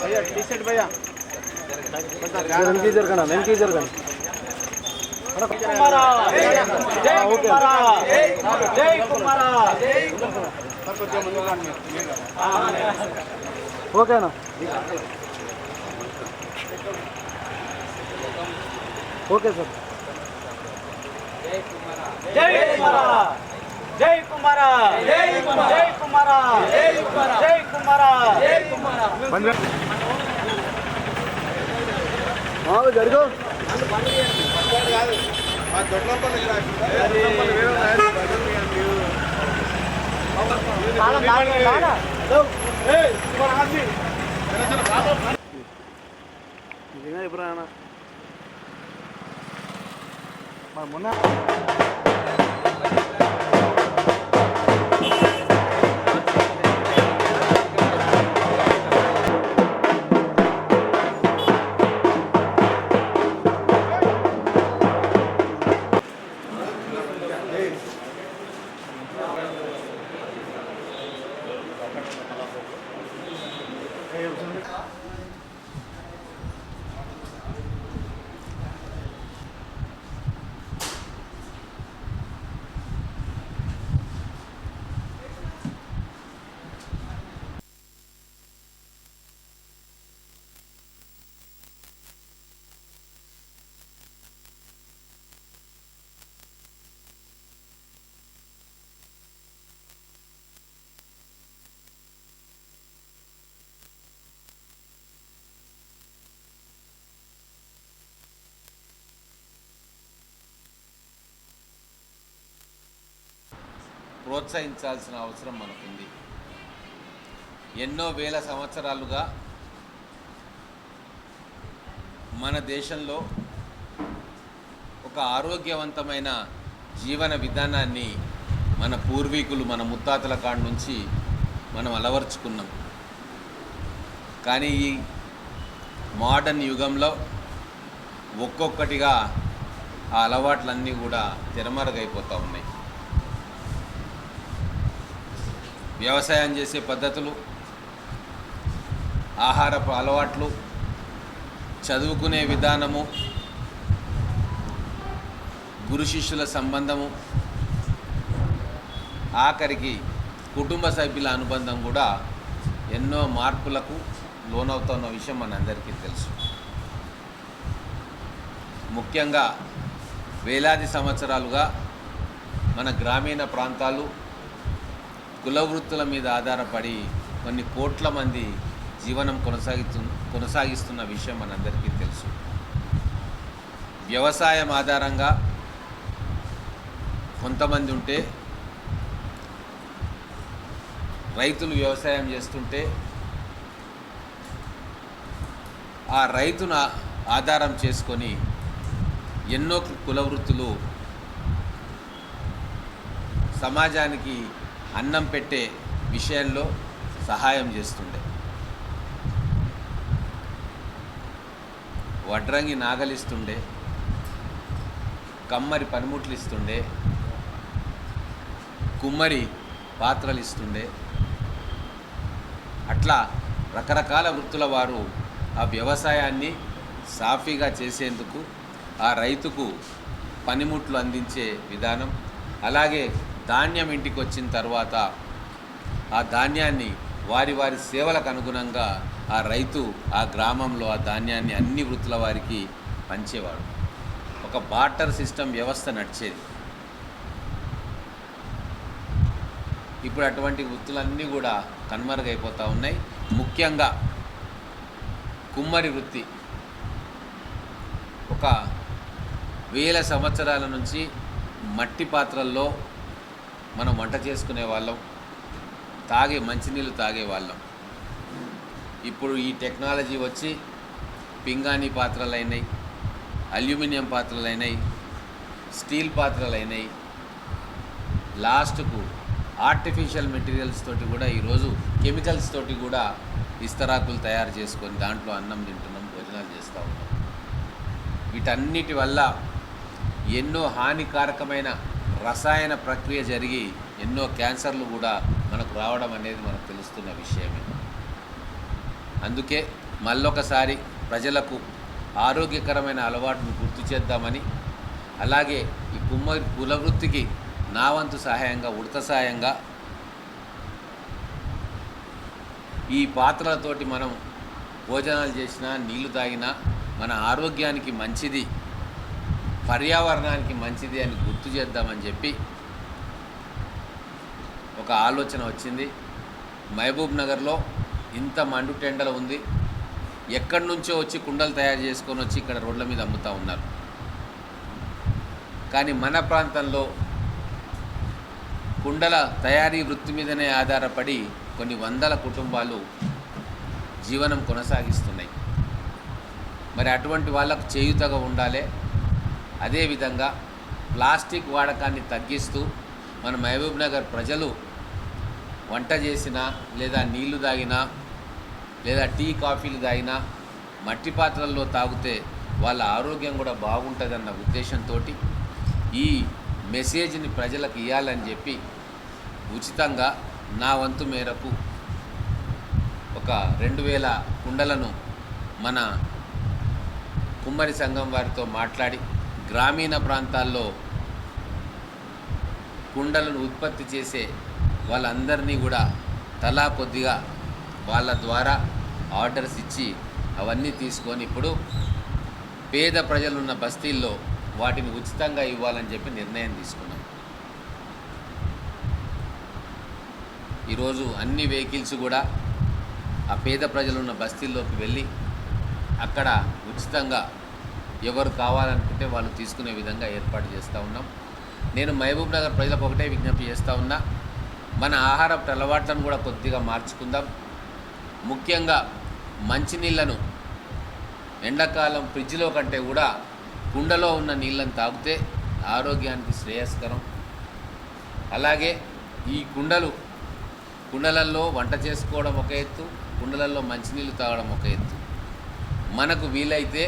भैया T shirt भैया వెనక్కి జరగండి ఓకేనా ఓకే సార్ जय कुमारा जय कुमारा जय कुमारा जय कुमारा जय कुमारा జరుగు ఎప్పుడైనా మొన్న ప్రోత్సహించాల్సిన అవసరం మనకుంది. ఎన్నో వేల సంవత్సరాలుగా మన దేశంలో ఒక ఆరోగ్యవంతమైన జీవన విధానాన్ని మన పూర్వీకులు మన ముత్తాతల కాడి నుంచి మనం అలవర్చుకున్నాం. కానీ ఈ మోడర్న్ యుగంలో ఒక్కొక్కటిగా ఆ అలవాట్లన్నీ కూడా తెరమరుగైపోతూ ఉన్నాయి. వ్యవసాయం చేసే పద్ధతులు, ఆహారపు అలవాట్లు, చదువుకునే విధానము, గురు శిష్యుల సంబంధము, ఆఖరికి కుటుంబ సభ్యుల అనుబంధం కూడా ఎన్నో మార్పులకు లోనవుతున్న విషయం మనందరికీ తెలుసు. ముఖ్యంగా వేలాది సంవత్సరాలుగా మన గ్రామీణ ప్రాంతాలు కుల వృత్తుల మీద ఆధారపడి కొన్ని కోట్ల మంది జీవనం కొనసాగిస్తున్న విషయం మనందరికీ తెలుసు. వ్యవసాయం ఆధారంగా కొంతమంది ఉంటే, రైతులు వ్యవసాయం చేస్తుంటే ఆ రైతును ఆధారం చేసుకొని ఎన్నో కుల వృత్తులు సమాజానికి అన్నం పెట్టే విషయంలో సహాయం చేస్తుండే. వడ్రంగి నాగలిస్తుండే, కమ్మరి పనిముట్లు ఇస్తుండే, కుమ్మరి పాత్రలు ఇస్తుండే. అట్లా రకరకాల వృత్తుల వారు ఆ వ్యవసాయాన్ని సాఫీగా చేసేందుకు ఆ రైతుకు పనిముట్లు అందించే విధానం, అలాగే ధాన్యం ఇంటికి వచ్చిన తర్వాత ఆ ధాన్యాన్ని వారి వారి సేవలకు అనుగుణంగా ఆ రైతు ఆ గ్రామంలో ఆ ధాన్యాన్ని అన్ని వృత్తుల వారికి పంచేవాడు. ఒక బార్టర్ సిస్టమ్ వ్యవస్థ నడిచేది. ఇప్పుడు అటువంటి వృత్తులన్నీ కూడా కనుమరుగైపోతూ ఉన్నాయి. ముఖ్యంగా కుమ్మరి వృత్తి ఒక వేల సంవత్సరాల నుంచి మట్టి పాత్రల్లో మనం వంట చేసుకునే వాళ్ళం, మంచినీళ్ళు తాగేవాళ్ళం. ఇప్పుడు ఈ టెక్నాలజీ వచ్చి పింగాణీ పాత్రలైనాయి, అల్యూమినియం పాత్రలైనాయి, స్టీల్ పాత్రలైనాయి, లాస్ట్కు ఆర్టిఫిషియల్ మెటీరియల్స్ తోటి కూడా ఈరోజు కెమికల్స్ తోటి కూడా ఇస్తరాకులు తయారు చేసుకొని దాంట్లో అన్నం తింటున్నాం, భోజనాలు చేస్తూ ఉన్నాం. వీటన్నిటి వల్ల ఎన్నో హానికారకమైన రసాయన ప్రక్రియ జరిగి ఎన్నో క్యాన్సర్లు కూడా మనకు రావడం అనేది మనకు తెలుస్తున్న విషయమే. అందుకే మళ్ళొకసారి ప్రజలకు ఆరోగ్యకరమైన అలవాటును గుర్తు చేద్దామని, అలాగే ఈ కుల వృత్తికి నా వంతు సహాయంగా, ఉడత సహాయంగా ఈ పాత్రలతోటి మనం భోజనాలు చేసినా, నీళ్లు తాగినా మన ఆరోగ్యానికి మంచిది, పర్యావరణానికి మంచిది అని గుర్తు చేద్దామని చెప్పి ఒక ఆలోచన వచ్చింది. మహబూబ్ నగర్లో ఇంత మండుటెండల ఉంది, ఎక్కడి నుంచో వచ్చి కుండలు తయారు చేసుకొని వచ్చి ఇక్కడ రోడ్ల మీద అమ్ముతూ ఉన్నారు. కానీ మన ప్రాంతంలో కుండల తయారీ వృత్తి మీదనే ఆధారపడి కొన్ని వందల కుటుంబాలు జీవనం కొనసాగిస్తున్నాయి. మరి అటువంటి వాళ్ళకు చేయూతగా ఉండాలి. అదేవిధంగా ప్లాస్టిక్ వాడకాన్ని తగ్గిస్తూ మన మహబూబ్ నగర్ ప్రజలు వంట చేసినా, లేదా నీళ్లు తాగినా, లేదా టీ కాఫీలు తాగినా మట్టి పాత్రల్లో తాగితే వాళ్ళ ఆరోగ్యం కూడా బాగుంటుందన్న ఉద్దేశంతో ఈ మెసేజ్ని ప్రజలకు ఇవ్వాలని చెప్పి ఉచితంగా నా వంతు మేరకు ఒక 2000 కుండలను మన కుమ్మరి సంఘం వారితో మాట్లాడి గ్రామీణ ప్రాంతాల్లో కుండలను ఉత్పత్తి చేసే వాళ్ళందరినీ కూడా తలా కొద్దిగా వాళ్ళ ద్వారా ఆర్డర్స్ ఇచ్చి అవన్నీ తీసుకొని ఇప్పుడు పేద ప్రజలున్న బస్తీల్లో వాటిని ఉచితంగా ఇవ్వాలని చెప్పి నిర్ణయం తీసుకున్నాం. ఈరోజు అన్ని వెహికల్స్ కూడా ఆ పేద ప్రజలున్న బస్తీల్లోకి వెళ్ళి అక్కడ ఉచితంగా ఎవరు కావాలనుకుంటే వాళ్ళు తీసుకునే విధంగా ఏర్పాటు చేస్తూ ఉన్నాం. నేను మహబూబ్ నగర్ ప్రజలకు ఒకటే విజ్ఞప్తి చేస్తూ ఉన్నా, మన ఆహారపు అలవాట్లను కూడా కొద్దిగా మార్చుకుందాం. ముఖ్యంగా మంచినీళ్లను ఎండాకాలం ఫ్రిడ్జ్లో కంటే కూడా కుండలో ఉన్న నీళ్ళని తాగితే ఆరోగ్యానికి శ్రేయస్కరం. అలాగే ఈ కుండలల్లో వంట చేసుకోవడం ఒక ఎత్తు, కుండలల్లో మంచినీళ్ళు తాగడం ఒక ఎత్తు. మనకు వీలైతే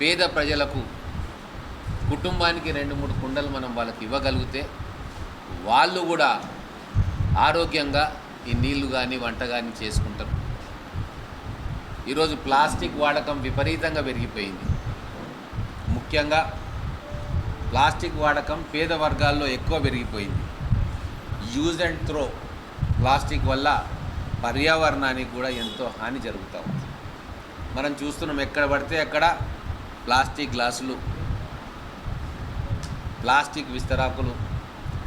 పేద ప్రజలకు కుటుంబానికి 2-3 కుండలు మనం వాళ్ళకి ఇవ్వగలిగితే వాళ్ళు కూడా ఆరోగ్యంగా ఈ నీళ్లు కానీ వంట కానీ చేసుకుంటారు. ఈరోజు ప్లాస్టిక్ వాడకం విపరీతంగా పెరిగిపోయింది. ముఖ్యంగా ప్లాస్టిక్ వాడకం పేద వర్గాల్లో ఎక్కువ పెరిగిపోయింది. యూజ్ అండ్ త్రో ప్లాస్టిక్ వల్ల పర్యావరణానికి కూడా ఎంతో హాని జరుగుతూ ఉంది. మనం చూస్తున్నాం, ఎక్కడ పడితే అక్కడ ప్లాస్టిక్ గ్లాసులు, ప్లాస్టిక్ విస్తరాకులు,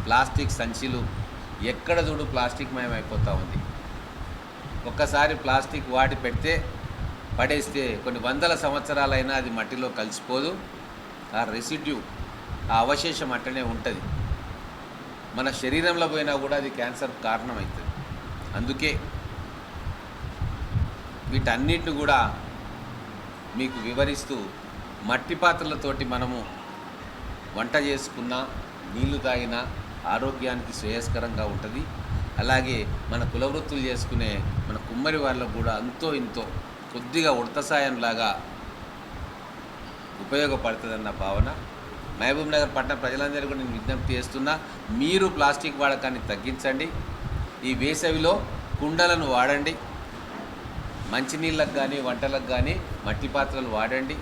ప్లాస్టిక్ సంచులు, ఎక్కడ చూడు ప్లాస్టిక్ మయమైపోతూ ఉంది. ఒక్కసారి ప్లాస్టిక్ వాడి పడేస్తే కొన్ని వందల సంవత్సరాలైనా అది మట్టిలో కలిసిపోదు. ఆ రెసిడ్యూ, ఆ అవశేషం అట్టనే ఉంటుంది. మన శరీరంలో పోయినా కూడా అది క్యాన్సర్ కారణమవుతుంది. అందుకే వీటన్నిటిని కూడా మీకు వివరిస్తూ మట్టి పాత్రలతోటి మనము వంట చేసుకున్నా, నీళ్లు తాగినా ఆరోగ్యానికి శ్రేయస్కరంగా ఉంటుంది. అలాగే మన కులవృత్తులు చేసుకునే మన కుమ్మరి వాళ్ళకు కూడా అంతో ఇంతో కొద్దిగా ఉడత సాయంలాగా ఉపయోగపడుతుందన్న భావన. మహబూబ్ నగర్ పట్టణ ప్రజలందరూ కూడా నేను విజ్ఞప్తి చేస్తున్నా, మీరు ప్లాస్టిక్ వాడకాన్ని తగ్గించండి. ఈ వేసవిలో కుండలను వాడండి. మంచినీళ్ళకు కానీ వంటలకు కానీ మట్టి పాత్రలు వాడండి.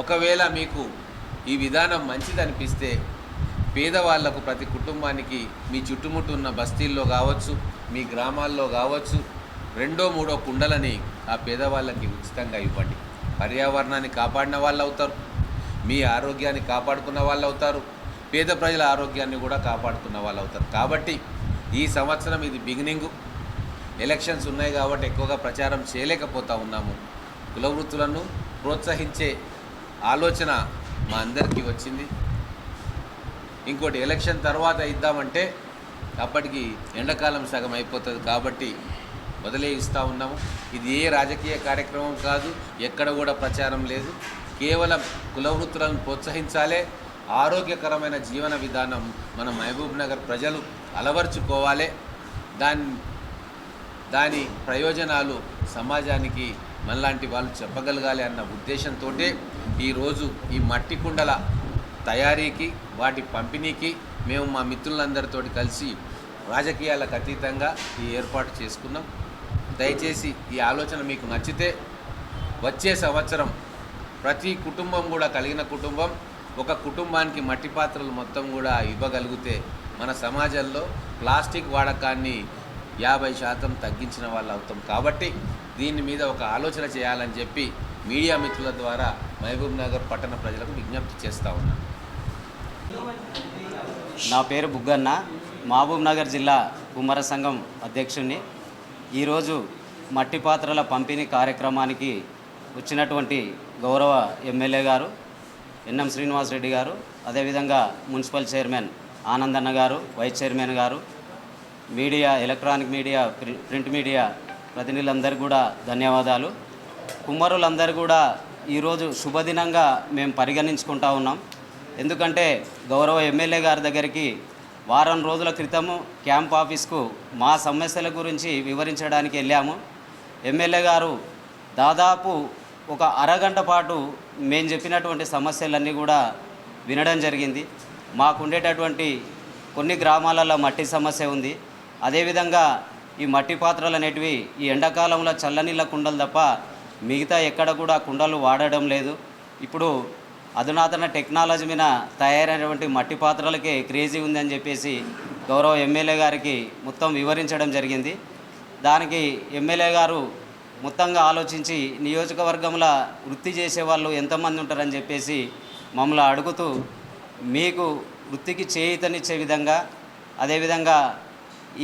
ఒకవేళ మీకు ఈ విధానం మంచిది అనిపిస్తే పేదవాళ్లకు, ప్రతి కుటుంబానికి మీ చుట్టుముట్టు ఉన్న బస్తీల్లో కావచ్చు, మీ గ్రామాల్లో కావచ్చు, 2-3 కుండలని ఆ పేదవాళ్ళకి ఉచితంగా ఇవ్వండి. పర్యావరణాన్ని కాపాడిన వాళ్ళు అవుతారు, మీ ఆరోగ్యాన్ని కాపాడుకున్న వాళ్ళు అవుతారు, పేద ప్రజల ఆరోగ్యాన్ని కూడా కాపాడుకున్న వాళ్ళు అవుతారు. కాబట్టి ఈ సంవత్సరం ఇది బిగినింగు. ఎలక్షన్స్ ఉన్నాయి కాబట్టి ఎక్కువగా ప్రచారం చేయలేకపోతూ ఉన్నాము. కులవృత్తులను ప్రోత్సహించే ఆలోచన మా అందరికీ వచ్చింది. ఇంకోటి, ఎలక్షన్ తర్వాత ఇద్దామంటే అప్పటికి ఎండాకాలం సగం అయిపోతుంది. కాబట్టి వదిలేయిస్తూ ఉన్నాము. ఇది ఏ రాజకీయ కార్యక్రమం కాదు, ఎక్కడ కూడా ప్రచారం లేదు. కేవలం కుల వృత్తులను ప్రోత్సహించాలే, ఆరోగ్యకరమైన జీవన విధానం మన మహబూబ్ నగర్ ప్రజలు అలవర్చుకోవాలి. దాని ప్రయోజనాలు సమాజానికి మనలాంటి వాళ్ళు చెప్పగలగాలి అన్న ఉద్దేశంతో ఈరోజు ఈ మట్టి కుండల తయారీకి, వాటి పంపిణీకి మేము మా మిత్రులందరితో కలిసి రాజకీయాలకు అతీతంగా ఈ ఏర్పాటు చేసుకున్నాం. దయచేసి ఈ ఆలోచన మీకు నచ్చితే వచ్చే సంవత్సరం ప్రతి కుటుంబం కూడా కలిగిన కుటుంబం ఒక కుటుంబానికి మట్టి పాత్రలు మొత్తం కూడా ఇవ్వగలిగితే మన సమాజంలో ప్లాస్టిక్ వాడకాన్ని 50% తగ్గించిన వాళ్ళు అవుతాం. కాబట్టి దీని మీద ఒక ఆలోచన చేయాలని చెప్పి మీడియా మిత్రుల ద్వారా మహబూబ్ నగర్ పట్టణ ప్రజలకు విజ్ఞప్తి చేస్తూ ఉన్నాను. నా పేరు బుగ్గన్న, మహబూబ్ నగర్ జిల్లా కుమ్మర సంఘం అధ్యక్షుడిని. ఈరోజు మట్టి పాత్రల పంపిణీ కార్యక్రమానికి వచ్చినటువంటి గౌరవ ఎమ్మెల్యే గారు ఎన్ఎం శ్రీనివాస్ రెడ్డి గారు, అదేవిధంగా మున్సిపల్ చైర్మన్ ఆనందన్న గారు, వైస్ చైర్మన్ గారు, media, electronic media, print media ప్రతినిధులందరికీ కూడా ధన్యవాదాలు. కుమ్మరులందరూ కూడా ఈరోజు శుభదినంగా మేము పరిగణించుకుంటా ఉన్నాం. ఎందుకంటే గౌరవ ఎమ్మెల్యే గారి దగ్గరికి వారం రోజుల క్రితము క్యాంప్ ఆఫీస్కు మా సమస్యల గురించి వివరించడానికి వెళ్ళాము. ఎమ్మెల్యే గారు దాదాపు ఒక అరగంట పాటు మేము చెప్పినటువంటి సమస్యలన్నీ కూడా వినడం జరిగింది. మాకుండేటటువంటి కొన్ని గ్రామాలలో మట్టి సమస్య ఉంది. అదేవిధంగా ఈ మట్టి పాత్రలు అనేటివి ఈ ఎండాకాలంలో చల్లనీళ్ళ కుండలు తప్ప మిగతా ఎక్కడ కూడా కుండలు వాడడం లేదు. ఇప్పుడు అధునాతన టెక్నాలజీ మీద తయారైనటువంటి మట్టి పాత్రలకే క్రేజీ ఉందని చెప్పేసి గౌరవ ఎమ్మెల్యే గారికి మొత్తం వివరించడం జరిగింది. దానికి ఎమ్మెల్యే గారు మొత్తంగా ఆలోచించి నియోజకవర్గంలో వృత్తి చేసే వాళ్ళు ఎంతమంది ఉంటారని చెప్పేసి మమ్మల్ని అడుగుతూ మీకు వృత్తికి చేయూతనిచ్చే విధంగా, అదేవిధంగా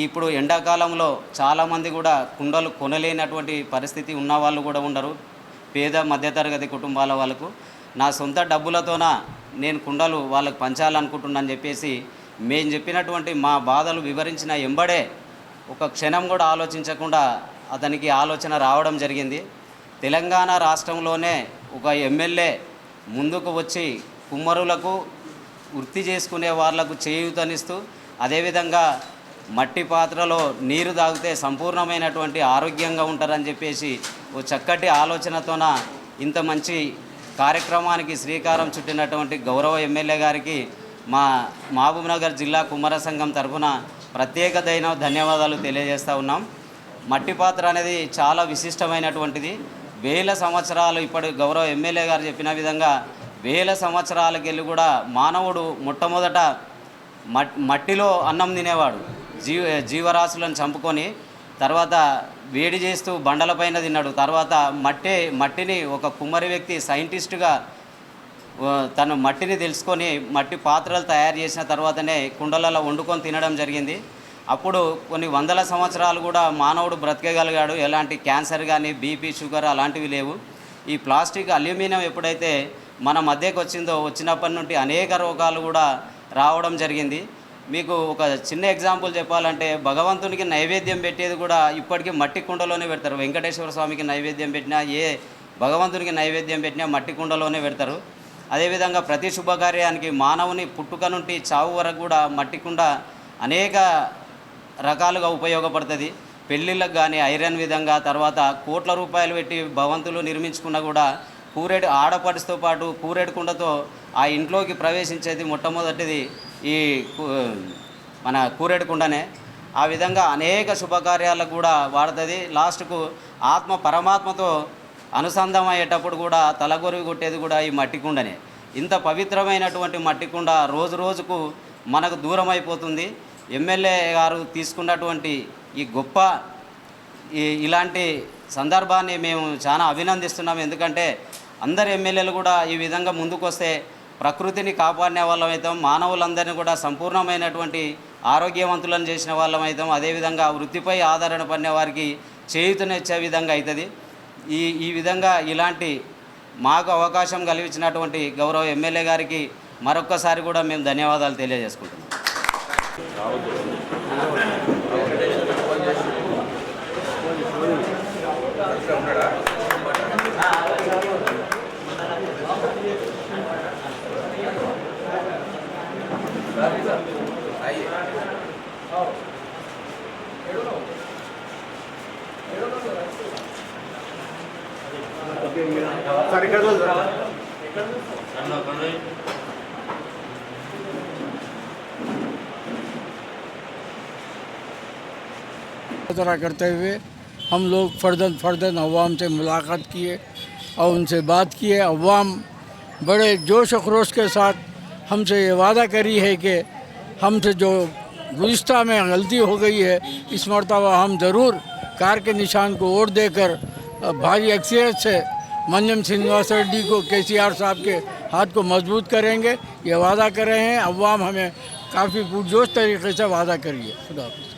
ఇప్పుడు ఎండాకాలంలో చాలామంది కూడా కుండలు కొనలేనటువంటి పరిస్థితి ఉన్న వాళ్ళు కూడా ఉండరు, పేద మధ్యతరగతి కుటుంబాల వాళ్ళకు. నా సొంత డబ్బులతోన నేను కుండలు వాళ్ళకు పంచాలనుకుంటున్నాను చెప్పేసి మేము చెప్పినటువంటి మా బాధలు వివరించిన ఎంబడే ఒక క్షణం కూడా ఆలోచించకుండా అతనికి ఆలోచన రావడం జరిగింది. తెలంగాణ రాష్ట్రంలోనే ఒక ఎమ్మెల్యే ముందుకు వచ్చి కుమ్మరులకు వృత్తి చేసుకునే వాళ్ళకు చేయూతనిస్తూ, అదేవిధంగా మట్టి పాత్రలో నీరు తాగితే సంపూర్ణమైనటువంటి ఆరోగ్యంగా ఉంటారని చెప్పేసి ఓ చక్కటి ఆలోచనతోన ఇంత మంచి కార్యక్రమానికి శ్రీకారం చుట్టినటువంటి గౌరవ ఎమ్మెల్యే గారికి మా మహబూబ్ నగర్ జిల్లా కుమ్మర సంఘం తరఫున ప్రత్యేకమైన ధన్యవాదాలు తెలియజేస్తూ ఉన్నాం. మట్టి పాత్ర అనేది చాలా విశిష్టమైనటువంటిది. వేల సంవత్సరాలు, ఇప్పుడు గౌరవ ఎమ్మెల్యే గారు చెప్పిన విధంగా వేల సంవత్సరాలకెళ్ళి కూడా మానవుడు మొట్టమొదట మట్టిలో అన్నం తినేవాడు. జీవరాశులను చంపుకొని తర్వాత వేడి చేస్తూ బండలపైన తిన్నాడు. తర్వాత మట్టిని ఒక కుమ్మరి వ్యక్తి సైంటిస్టుగా తను మట్టిని తెలుసుకొని మట్టి పాత్రలు తయారు చేసిన తర్వాతనే కుండలలో వండుకొని తినడం జరిగింది. అప్పుడు కొన్ని వందల సంవత్సరాలు కూడా మానవుడు బ్రతకగలిగాడు. ఎలాంటి క్యాన్సర్ కానీ, బీపీ, షుగర్ అలాంటివి లేవు. ఈ ప్లాస్టిక్, అల్యూమినియం ఎప్పుడైతే మన మధ్యకు వచ్చినప్పటి నుండి అనేక రోగాలు కూడా రావడం జరిగింది. మీకు ఒక చిన్న ఎగ్జాంపుల్ చెప్పాలంటే భగవంతునికి నైవేద్యం పెట్టేది కూడా ఇప్పటికీ మట్టి కుండలోనే పెడతారు. వెంకటేశ్వర స్వామికి నైవేద్యం పెట్టినా, ఏ భగవంతునికి నైవేద్యం పెట్టినా మట్టి కుండలోనే పెడతారు. అదేవిధంగా ప్రతి శుభకార్యానికి మానవుని పుట్టుక నుండి చావు వరకు కూడా మట్టి కుండ అనేక రకాలుగా ఉపయోగపడుతుంది. పెళ్ళిళ్ళకు కానీ ఐరన్ విధంగా, తర్వాత కోట్ల రూపాయలు పెట్టి భవంతులు నిర్మించుకున్నా కూడా కూరేడు ఆడపడితో పాటు కూరేడు కుండతో ఆ ఇంట్లోకి ప్రవేశించేది మొట్టమొదటిది ఈ మన కూరేడు కుండనే. ఆ విధంగా అనేక శుభకార్యాలకు కూడా వాడుతుంది. లాస్ట్కు ఆత్మ పరమాత్మతో అనుసంధానం అయ్యేటప్పుడు కూడా తలగొరివి కొట్టేది కూడా ఈ మట్టి కుండనే. ఇంత పవిత్రమైనటువంటి మట్టి కుండ రోజు రోజుకు మనకు దూరం అయిపోతుంది. ఎమ్మెల్యే గారు తీసుకున్నటువంటి ఈ గొప్ప ఇలాంటి సందర్భాన్ని మేము చాలా అభినందిస్తున్నాం. ఎందుకంటే అందరు ఎమ్మెల్యేలు కూడా ఈ విధంగా ముందుకు వస్తే ప్రకృతిని కాపాడిన వాళ్ళం అవుతాం, మానవులందరినీ కూడా సంపూర్ణమైనటువంటి ఆరోగ్యవంతులను చేసిన వాళ్ళం అవుతాం. అదేవిధంగా వృత్తిపై ఆధారణ పడిన వారికి చేయూతనిచ్చే విధంగా అవుతుంది. ఈ విధంగా ఇలాంటి మాకు అవకాశం కలిగించినటువంటి గౌరవ ఎమ్మెల్యే గారికి మరొక్కసారి కూడా మేము ధన్యవాదాలు తెలియజేసుకుంటున్నాం. సార్ ఇక్కడ సార్ तरह करते हुए हम लोग फर्दन अवाम से मुलाकात किए और उनसे बात किए। अवाम बड़े जोश व खरोश के साथ हमसे ये वादा करी है कि हमसे जो गुज़िश्ता में गलती हो गई है इस मरतबा हम ज़रूर कार के निशान को वोट देकर भारी अक्सरियत से मंजम श्रीनिवास रेड्डी को KCR साहब के हाथ को मजबूत करेंगे। ये वादा कर रहे हैं। अवाम हमें काफ़ी पुरजोश तरीके से वादा करिए। खुदा हाफिज़।